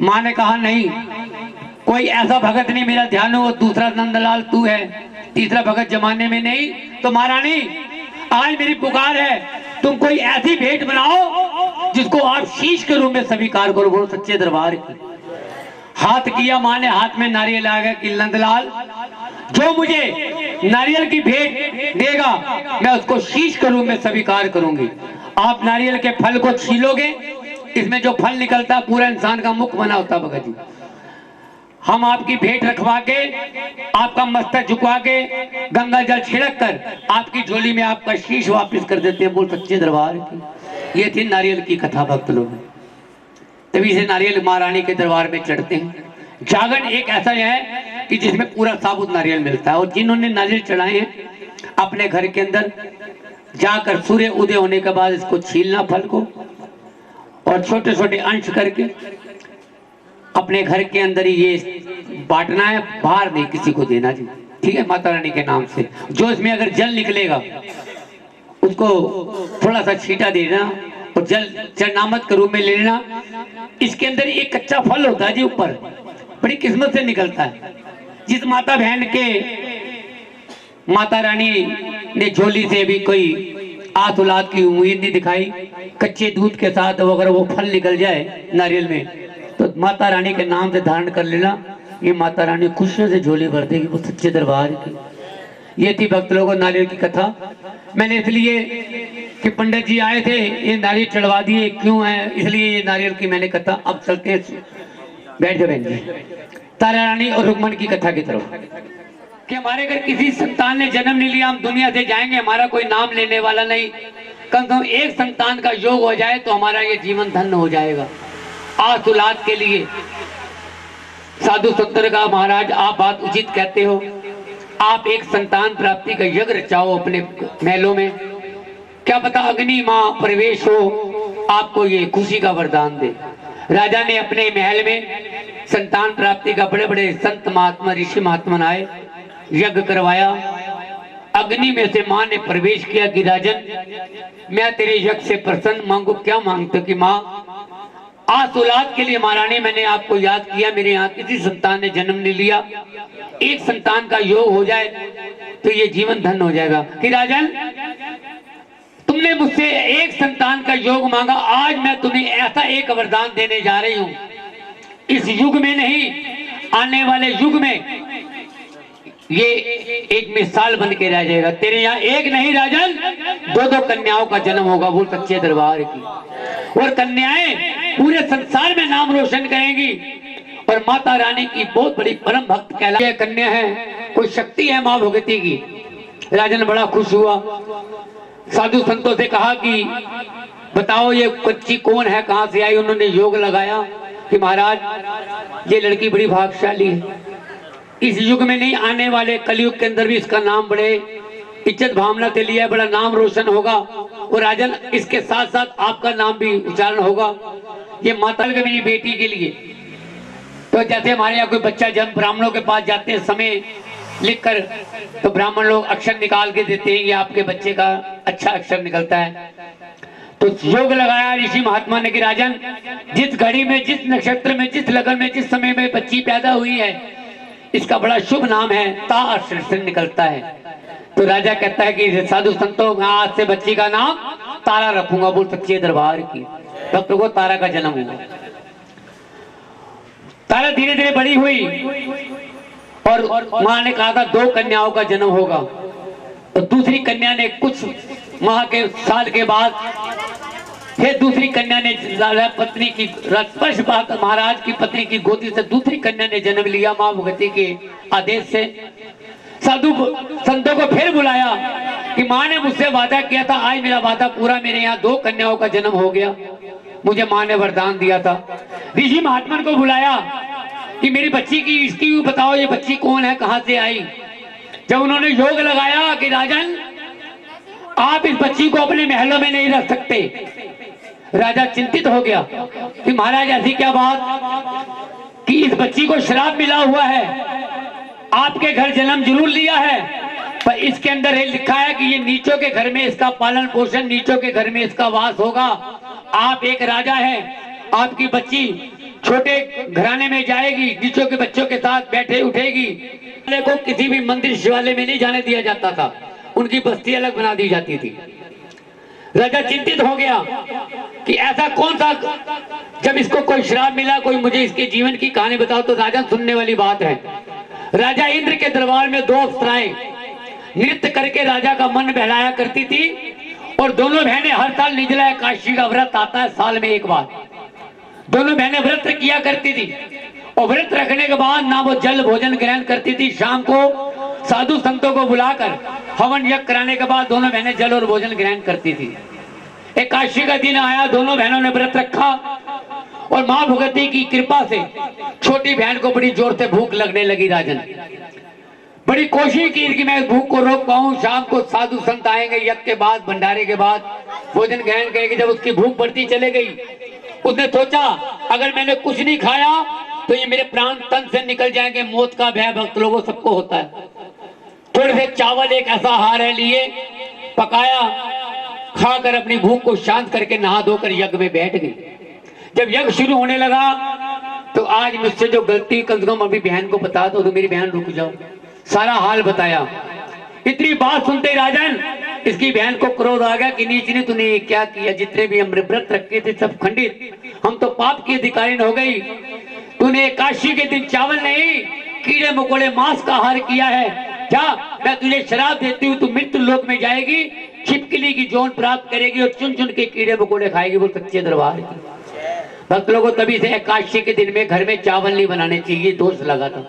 माँ ने कहा नहीं, कोई ऐसा भगत नहीं, मेरा ध्यान हो, दूसरा नंदलाल तू है, तीसरा भगत जमाने में नहीं। तो महारानी आज मेरी पुकार है, तुम कोई ऐसी भेंट बनाओ जिसको आप शीश के रूप में स्वीकार करो। बोलो सच्चे दरबार की। हाथ किया, माँ ने हाथ में नारियल आ गया कि नंदलाल जो मुझे नारियल की भेंट देगा मैं उसको शीश के रूप में स्वीकार करूंगी। आप नारियल के फल को छीलोगे, इसमें जो फल निकलता है पूरा इंसान का मुख बना होता भगत जी। हम आपकी भेंट रखवा के, आपका मस्तक झुकवा के, गंगा जल छिड़क कर आपकी झोली में आपका शीश वापस कर देते हैं। बोल सच्चे दरबार की। ये थी नारियल की कथा भक्त लोग, तभी से नारियल महारानी के दरबार में चढ़ते हैं। जागरण एक ऐसा है कि जिसमें पूरा साबुत नारियल मिलता है, और जिन्होंने नारियल चढ़ाए हैं अपने घर के अंदर जाकर सूर्य उदय होने के बाद इसको छीलना फल को, और छोटे छोटे अंश करके अपने घर के अंदर ही ये बांटना है, बाहर नहीं किसी को देना जी, ठीक है, माता रानी के नाम से। जो इसमें अगर जल निकलेगा उसको थोड़ा सा छींटा देना और जल चरनामत के रूप में ले लेना। इसके अंदर एक कच्चा फल होता है जी, ऊपर बड़ी किस्मत से निकलता है। जिस माता बहन के माता रानी ने झोली से भी कोई आस औलाद की उम्मीद नहीं दिखाई, कच्चे दूध के साथ अगर वो फल निकल जाए नारियल में तो माता रानी के नाम से धारण कर लेना, ये माता रानी खुशियों से झोली भर देगी। वो सच्चे दरबार की। ये थी भक्त लोगों नारियल की कथा। मैंने इसलिए कि पंडित जी आए थे, ये नारियल चढ़वा दिए, क्यों है इसलिए ये नारियल की मैंने कथा। अब चलते बैठ बहन जी तारा रानी और रुक्मण की कथा की तरफ। कि हमारे घर किसी संतान ने जन्म नहीं लिया, हम दुनिया से जाएंगे, हमारा कोई नाम लेने वाला नहीं, कम से कम एक संतान का योग हो जाए तो हमारा ये जीवन धन्य हो जाएगा। आस औलाद के लिए साधु संतर का महाराज आप बात उचित कहते हो, आप एक संतान प्राप्ति का यज्ञ रचाओ अपने महलों में, क्या पता अग्नि माँ प्रवेश हो आपको ये खुशी का वरदान दे। राजा ने अपने महल में संतान प्राप्ति का बड़े बड़े संत महात्मा ऋषि महात्मा आए, यज्ञ करवाया। अग्नि में से माँ ने प्रवेश किया कि राजन मैं तेरे यज्ञ से प्रसन्न, मांगो क्या मांगते हो? कि माँ आज औलाद के लिए महारानी मैंने आपको याद किया, मेरे यहाँ किसी संतान ने जन्म नहीं लिया, एक संतान का योग हो जाए तो ये जीवन धन हो जाएगा। कि राजन तुमने मुझसे एक संतान का योग मांगा, आज मैं तुम्हें ऐसा एक वरदान देने जा रही हूँ, इस युग में नहीं आने वाले युग में ये एक मिसाल बन के रह जाएगा। तेरे यहाँ एक नहीं राजन दो दो कन्याओं का जन्म होगा, बोल सच्चे दरबार की। और कन्याएं पूरे संसार में नाम रोशन करेंगी और माता रानी की बहुत बड़ी परम भक्त कहलाए कन्या है, कोई शक्ति है माँ भगवती की। राजन बड़ा खुश हुआ, साधु संतों से कहा कि बताओ ये बच्ची कौन है, कहाँ से आई? उन्होंने योग लगाया कि महाराज ये लड़की बड़ी भाग्यशाली है, इस युग में नहीं आने वाले कलयुग के अंदर भी इसका नाम बड़े इज्जत भावना से लिया, बड़ा नाम रोशन होगा। और राजन इसके साथ साथ आपका नाम भी उच्चारण होगा। ये माता की मेरी बेटी के लिए, तो जैसे हमारे यहाँ कोई बच्चा जन्म ब्राह्मणों के पास जाते हैं समय लिखकर, तो ब्राह्मण लोग अक्षर निकाल के देते हैं, ये आपके बच्चे का अच्छा अक्षर निकलता है। तो योग लगाया ऋषि महात्मा ने कि राजन जिस घड़ी में, जिस नक्षत्र में, जिस लगन में, जिस समय में बच्ची पैदा हुई है, इसका बड़ा शुभ नाम है ता अक्षर से निकलता है। तो राजा कहता है कि साधु संतों मैं आज से बच्ची का नाम तारा रखूंगा, बोल सच्चे दरबार की। तब तो वो तारा का जन्म हुआ। तारा धीरे धीरे बड़ी हुई और माँ ने कहा था 2 कन्याओं का जन्म होगा। तो दूसरी कन्या ने कुछ माह के साल के बाद फिर दूसरी कन्या ने पत्नी की स्पर्श महाराज की पत्नी की गोदी से दूसरी कन्या ने जन्म लिया मां भगवती के आदेश से। साधु संतों को फिर बुलाया कि मां ने मुझसे वादा किया था, आज मेरा वादा पूरा, मेरे यहाँ 2 कन्याओं का जन्म हो गया, मुझे मां ने वरदान दिया था। ऋषि महात्मा को बुलाया कि मेरी बच्ची की इसकी बताओ, ये बच्ची कौन है, कहां से आई? जब उन्होंने योग लगाया कि राजन आप इस बच्ची को अपने महलों में नहीं रख सकते, राजा चिंतित हो गया कि महाराज ऐसी क्या बात कि इस बच्ची को श्राप मिला हुआ है, आपके घर जन्म जरूर लिया है, पर इसके अंदर लिखा है कि ये नीचों के घर में इसका पालन पोषण, नीचों के घर में इसका वास होगा। आप एक राजा हैं, आपकी बच्ची छोटे घराने में जाएगी, नीचों के बच्चों के साथ बैठे उठेगी। को किसी भी मंदिर शिवालय में नहीं जाने दिया जाता था, उनकी बस्ती अलग बना दी जाती थी। राजा चिंतित हो गया कि ऐसा कौन सा, जब इसको कोई श्राप मिला, कोई मुझे इसके जीवन की कहानी बताओ। तो राजा सुनने वाली बात है, राजा इंद्र के दरबार में 2 अप्सराएं नृत्य करके राजा का मन बहलाया करती थी, और दोनों बहनें हर साल निर्जला एकादशी का व्रत आता है साल में एक बार, दोनों बहनें व्रत किया करती थी। और व्रत रखने के बाद ना वो जल भोजन ग्रहण करती थी, शाम को साधु संतों को बुलाकर हवन यज्ञ कराने के बाद दोनों बहनें जल और भोजन ग्रहण करती थी। एकादशी का दिन आया, दोनों बहनों ने व्रत रखा और मां भगवती की कृपा से छोटी बहन को बड़ी जोर से भूख लगने लगी। राजन बड़ी कोशिश की कि मैं भूख को रोक पाऊं, शाम को साधु संत आएंगे, यज्ञ के बाद भंडारे के बाद भोजन ग्रहण करेंगे। जब उसकी भूख बढ़ती चले गई, उसने सोचा अगर मैंने कुछ नहीं खाया तो ये मेरे प्राण तन से निकल जाएंगे, मौत का भय भक्त लोगों सबको होता है। थोड़े से चावल एक ऐसा आहार है लिए, पकाया, खाकर अपनी भूख को शांत करके नहा धोकर यज्ञ में बैठ गई। जब यज्ञ शुरू होने लगा तो आज मुझसे जो गलती, कम से कम अभी बहन को बता दो, तो मेरी बहन रुक जाओ, सारा हाल बताया। इतनी बात सुनते राजन इसकी बहन को क्रोध आ गया कि नीच ने तूने क्या किया, जितने भी हम व्रत रखे थे सब खंडित, हम तो पाप की अधिकारी हो गई। तूने एकादशी के दिन चावल नहीं कीड़े मकोड़े मांस का आहार किया है, क्या मैं तुझे शराब देती हूँ, तू मृत्यु लोक में जाएगी, छिपकली की जोन प्राप्त करेगी और चुन चुन के कीड़े मकोड़े खाएगी। वो सच्चे दरबार की भक्त लोगों, तभी से एकादशी के दिन में घर में चावल नहीं बनाने चाहिए, दोष लगा था।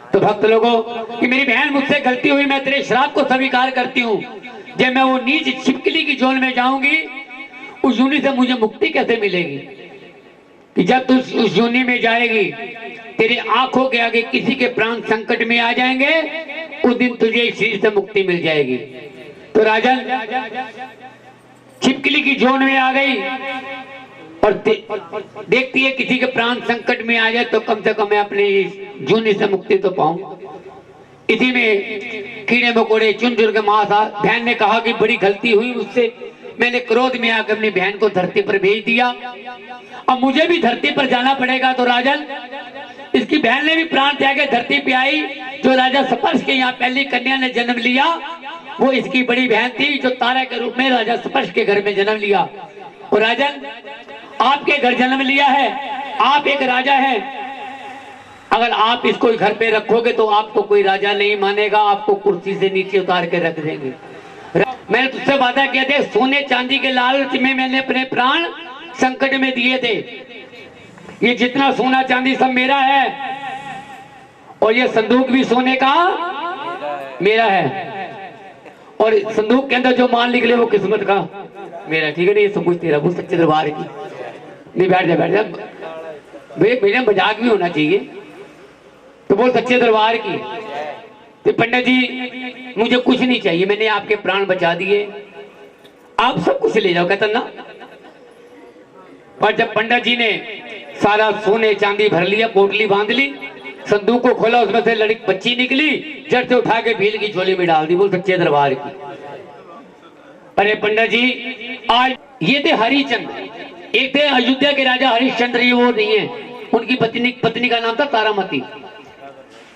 तो भक्त लोगों कि मेरी बहन मुझसे गलती हुई, मैं तेरे श्राप को स्वीकार करती हूँ। जब मैं वो नीच छिपकली की जोन में जाऊंगी, उस यूनि से मुझे मुक्ति कैसे मिलेगी? कि जब तू उस योनि में जाएगी, तेरी आंखों के आगे किसी के प्राण संकट में आ जाएंगे, उस दिन तुझे इस शरीर से मुक्ति मिल जाएगी। तो राजन छिपकली की जोन में आ गई और देखती है किसी के प्राण संकट में आ जाए तो कम से कम मैं अपने जूनी से मुक्ति तो पाऊं। इसी में कीड़े मकोड़े चुन चुन के मांस। बहन ने कहा कि बड़ी गलती हुई मुझसे, मैंने क्रोध में आकर अपनी बहन को धरती पर भेज दिया, अब मुझे भी धरती पर जाना पड़ेगा। तो राजन इसकी बहन ने भी प्राण त्याग के धरती पे आई। जो राजा स्पर्श के यहाँ पहली कन्या ने जन्म लिया वो इसकी बड़ी बहन थी, जो तारा के रूप में राजा स्पर्श के घर में जन्म लिया। और राजन आपके घर जन्म लिया है, आप एक राजा हैं। अगर आप इसको घर पे रखोगे तो आपको कोई राजा नहीं मानेगा, आपको कुर्सी से नीचे उतार के रख देंगे। मैंने तुझसे वादा किया था, सोने चांदी के लालच में मैंने अपने प्राण संकट में दिए थे। ये जितना सोना चांदी सब मेरा है और ये संदूक भी सोने का मेरा है, और संदूक के अंदर जो माल निकले वो किस्मत का मेरा। ठीक है ना, ये सब कुछ तेरा। बोल सच्चे दरबार की। नहीं बैठ जा, बैठ जा भाई, मेरे मजाक भी होना चाहिए। तो बोल सच्चे दरबार की। तो पंडित जी मुझे कुछ नहीं चाहिए, मैंने आपके प्राण बचा दिए, आप सब कुछ ले जाओ, कहता ना। पर जब पंडित जी ने सारा सोने चांदी भर लिया, पोटली बांध ली, संदूक को खोला, उसमें से लड़की बच्ची निकली, जड़ से उठा के भील की झोली में डाल दी। बोल सच्चे दरबार की। अरे पंडित जी आज ये थे हरिश्चंद्र, एक थे अयोध्या के राजा हरिश्चंद्र, ये वो नहीं है। उनकी पत्नी का नाम था तारामती।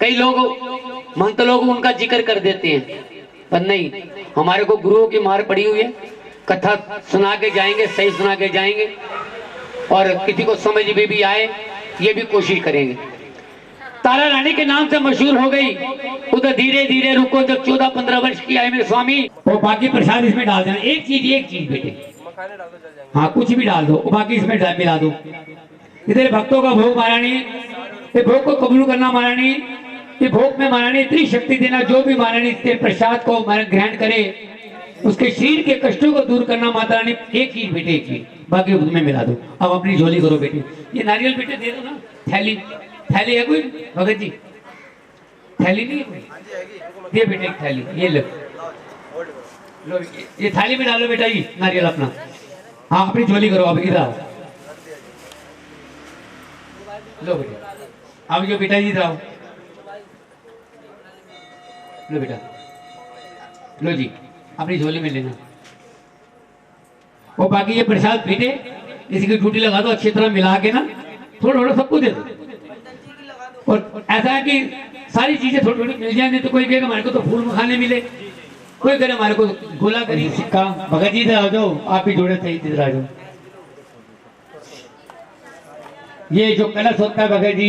कई लोग महंत लोग उनका जिक्र कर देते हैं, पर नहीं, हमारे को गुरुओं की मार पड़ी हुई है। कथा सुना के जाएंगे, सही सुना के जाएंगे, और किसी को समझ में भी आए ये भी कोशिश करेंगे। तारा रानी के नाम से मशहूर हो गई। उधर धीरे धीरे रुको, जब 14-15 वर्ष की आई मेरे स्वामी, वो बाकी प्रसाद इसमें डाल देना। एक चीज बेटे, हाँ कुछ भी डाल दो, बाकी इसमें मिला दो। इधर भक्तों का भोग महारानी, ये भोग को कबूल करना महारानी, ये भोग में महारानी इतनी शक्ति देना, जो भी महारानी इसके प्रसाद को ग्रहण करे उसके शरीर के कष्टों को दूर करना। माता रानी एक चीज बेटे, एक चीज, बाकी उसमें मिला दो। अब अपनी झोली करो बेटे। ये नारियल बेटे दे दो ना। थैली है कोई भगत जी? थैली नहीं है कोई? ये बेटे एक थैली, ये लो, ये थाली में डालो बेटा, ये नारियल अपना। हाँ अपनी झोली करो। अब इधर आओ, लो बेटा। अब जो बेटा जी इधर आओ, लो बेटा, लो जी अपनी झोली में लेना। और बाकी ये प्रसाद बेटे इसकी ड्यूटी लगा दो, अच्छी तरह मिला के ना, थोड़ा थोड़ा सबको दे दो। और ऐसा है कि सारी चीजें थोड़ी थोड़ी मिल जाएंगी। तो कोई कहेगा हमारे को तो फूल खाने मिले, कोई करे हमारे को गोला करी सिक्का। भगत जी इधर आ जाओ, आप भी जोड़े थे, इधर आ जाओ। ये जो कलश होता है भगत जी,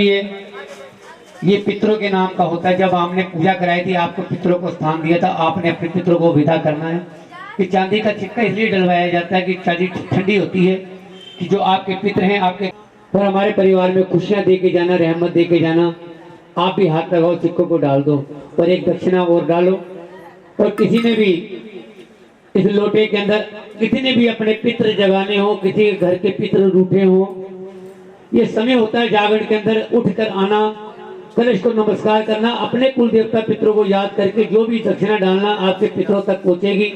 ये पितरों के नाम का होता है। जब आपने पूजा कराई थी, आपको पितरों को स्थान दिया था, आपने अपने पितरों को विदा करना है। कि चांदी का सिक्का इसलिए डलवाया जाता है कि चांदी ठंडी होती है, कि जो आपके पितर हैं, आपके और हमारे परिवार में खुशियां दे के जाना, रहमत दे के जाना। आप भी हाथ लगाओ, सिक्कों को डाल दो और एक दक्षिणा और डालो। और किसी ने भी इस लोटे के अंदर किसी ने भी अपने पितर जगाने हो, किसी के घर के पितर रूठे हो, ये समय होता है जागरण के अंदर उठकर आना, कलश को नमस्कार करना, अपने कुल देवता पितरों को याद करके जो भी दक्षिणा डालना आपके पितरों तक पहुंचेगी।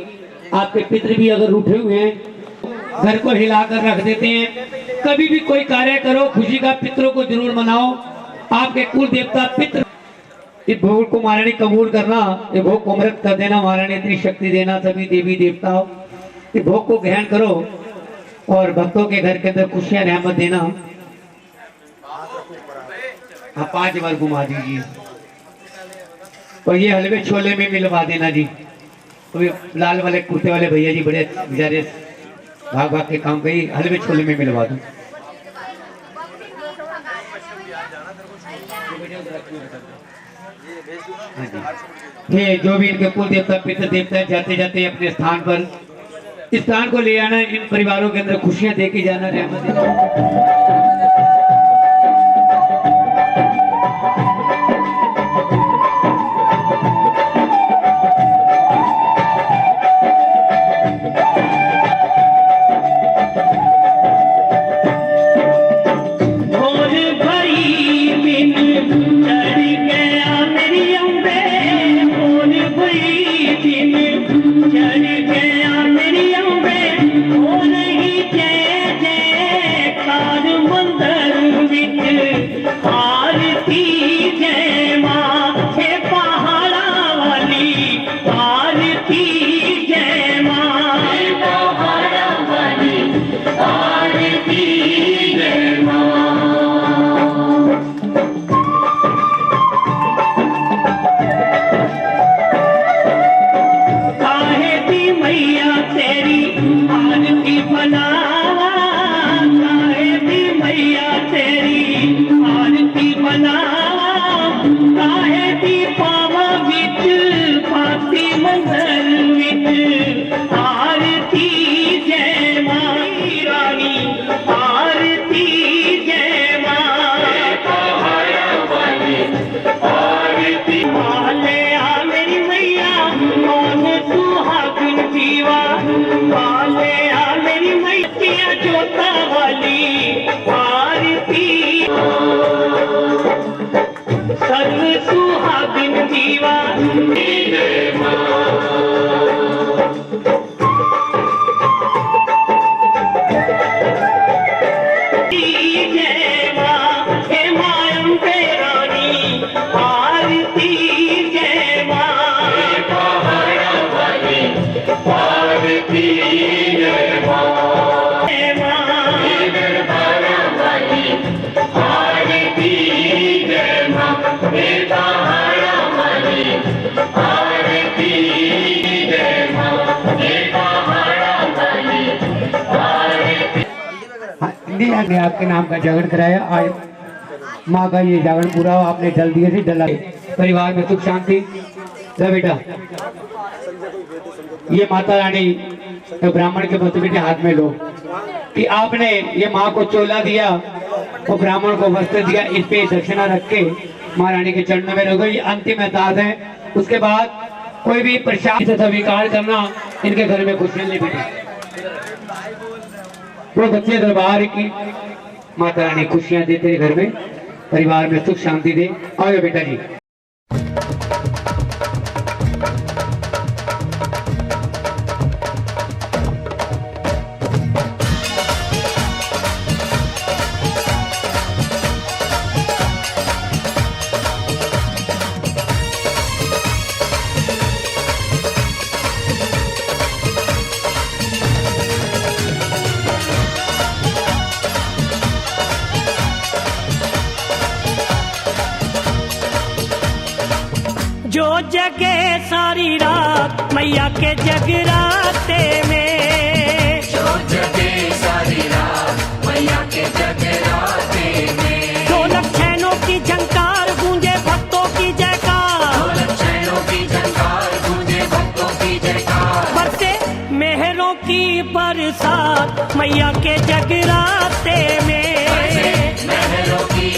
आपके पितर भी अगर रूठे हुए हैं, घर को हिलाकर रख देते हैं, कभी भी कोई कार्य करो खुशी का, पितरों को जरूर मनाओ। आपके कुल देवता पितर, इस भोग को महारानी कबूल करना, ये भोग को अमृत कर देना, महारानी इतनी शक्ति देना। सभी देवी देवताओं इस भोग को ग्रहण करो और भक्तों के घर के अंदर खुशियां रहमत देना। हाँ 5 बार घुमा दीजिए और ये हलवे छोले में मिलवा देना जी। तो ये लाल वाले कुर्ते वाले भैया जी बड़े बेचारे भाग भाग के काम करी, हलवे छोले में मिलवा दो। ये जो भी इनके कुल देवता पितृ देवता जाते जाते अपने स्थान पर, इस स्थान को ले आना, इन परिवारों के अंदर खुशियां दे के जाना, रहमत। जोता वाली आरती सर्व सुहागिन जीवा ने आपके नाम का जागरण कराया। आज माँ का ये जागरण पूरा हो, आपने जल दिए थे, जला परिवार में सुख शांति। लो बेटा, ये माता रानी तो ब्राह्मण के बच्चे बेटे हाथ में लो कि आपने ये माँ को चोला दिया और ब्राह्मण को वस्त्र दिया, इस पे दक्षिणा रख के माँ रानी के चरणों में रखो। ये अंतिम अहसास है। उसके बाद कोई भी प्रसाद से स्वीकार करना, इनके घर में खुशियां ले बेटे। वो बच्चे दरबार की माता रानी खुशियां दे, तेरे घर में परिवार में सुख शांति दे। आओ बेटा जी। जो जगे सारी रात मैया के जगराते में, जो जगे सारी रात मैया के जगराते में, ढोलक छैनों की झंकार गूंजे भक्तों की जयकार, ढोलक छैनों की झंकार गूंजे भक्तों की जयकार, बरसे मेहरों की बरसात मैया के जगराते में, बरसे मेहरों की